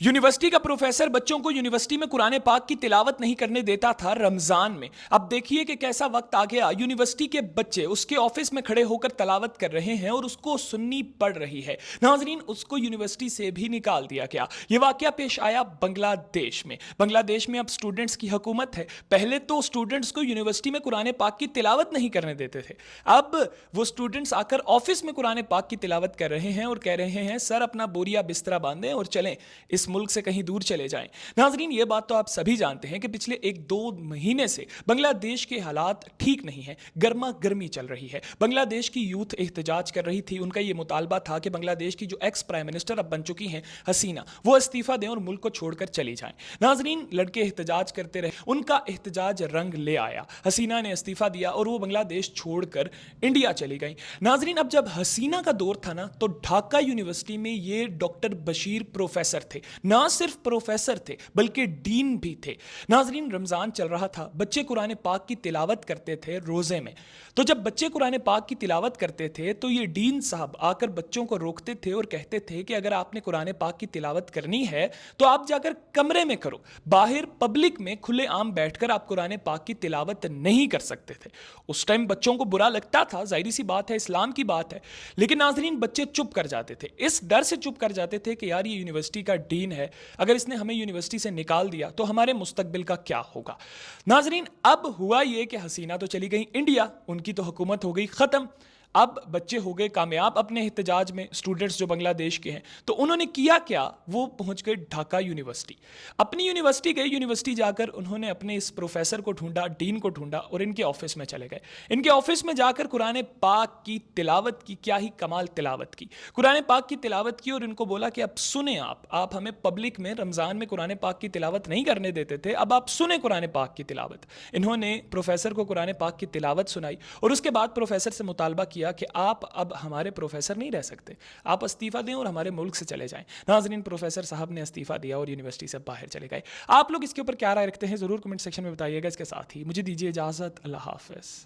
University का professor बच्चों को यूनिवर्सिटी में कुरान पाक की तिलावत नहीं करने देता था रमजान में। अब देखिए कि कैसा वक्त आ गया, यूनिवर्सिटी के बच्चे उसके ऑफिस में खड़े होकर तिलावत कर रहे हैं और उसको सुन्नी पड़ रही है। नाजरीन, उसको यूनिवर्सिटी से भी निकाल दिया गया। ये वाकया पेश आया बांग्लादेश में। बांग्लादेश में अब स्टूडेंट्स की हुकूमत है। पहले तो स्टूडेंट्स को यूनिवर्सिटी में कुरान पाक की तिलावत नहीं करने देते थे, अब वो स्टूडेंट्स आकर ऑफिस में कुरान पाक की तिलावत कर रहे हैं और कह रहे हैं सर अपना बोरिया बिस्तरा बांधें और चलें, इस मुल्क से कहीं दूर चले जाएं। नाजरीन, ये बात तो आप सभी जानते हैं कि पिछले 1-2 महीने से बांग्लादेश के हालात ठीक नहीं है, गर्मा गर्मी चल रही है। बांग्लादेश की यूथ एहतजाज कर रही थी। उनका ये मुतालबा था कि बांग्लादेश की जो एक्स प्राइम मिनिस्टर अब बन चुकी हैं हसीना, वो इस्तीफा दें और मुल्क को छोड़कर चली जाएं। नाजरीन, लड़के एहतजाज करते रहे, उनका एहतजाज रंग ले आया। हसीना ने इस्तीफा दिया और वो बांग्लादेश छोड़कर इंडिया चली गई। नाजरीन, अब जब हसीना का दौर था ना, तो ढाका यूनिवर्सिटी में ये डॉक्टर बशीर प्रोफेसर थे। ना सिर्फ प्रोफेसर थे बल्कि डीन भी थे। नाजरीन, रमजान चल रहा था, बच्चे कुरान पाक की तिलावत करते थे रोजे में। तो जब बच्चे कुरान पाक की तिलावत करते थे तो ये डीन साहब आकर बच्चों को रोकते थे और कहते थे कि अगर आपने कुरान पाक की तिलावत करनी है तो आप जाकर कमरे में करो, बाहर पब्लिक में खुले आम बैठकर आप कुरान पाक की तिलावत नहीं कर सकते थे। उस टाइम बच्चों को बुरा लगता था, जाहिर सी बात है, इस्लाम की बात है। लेकिन नाजरीन, बच्चे चुप कर जाते थे, इस डर से चुप कर जाते थे कि यार ये यूनिवर्सिटी का डीन है, अगर इसने हमें यूनिवर्सिटी से निकाल दिया तो हमारे मुस्तकबिल का क्या होगा। नाजरीन, अब हुआ ये कि हसीना तो चली गई इंडिया, उनकी तो हुकूमत हो गई खत्म। अब बच्चे हो गए कामयाब अपने एहतजाज में, स्टूडेंट्स जो बांग्लादेश के हैं। तो उन्होंने किया क्या, वो पहुंच गए ढाका यूनिवर्सिटी। अपनी यूनिवर्सिटी गए, यूनिवर्सिटी जाकर उन्होंने अपने इस प्रोफेसर को ढूंढा, डीन को ढूंढा और इनके ऑफिस में चले गए। इनके ऑफिस में जाकर कुरान पाक की तिलावत की, क्या ही कमाल तिलावत की, कुरान पाक की तिलावत की। और इनको बोला कि अब सुने, आप हमें पब्लिक में रमजान में कुरान पाक की तिलावत नहीं करने देते थे, अब आप सुने कुरान पाक की तिलावत। इन्होंने प्रोफेसर को कुरान पाक की तिलावत सुनाई और उसके बाद प्रोफेसर से मुतालबा किया कि आप अब हमारे प्रोफेसर नहीं रह सकते, आप इस्तीफा दें और हमारे मुल्क से चले जाएं। नाज़रीन, प्रोफेसर साहब ने इस्तीफा दिया और यूनिवर्सिटी से बाहर चले गए। आप लोग इसके ऊपर क्या राय रखते हैं, ज़रूर कमेंट सेक्शन में बताइएगा। इसके साथ ही मुझे दीजिए इजाज़त। अल्लाह हाफ़िज़।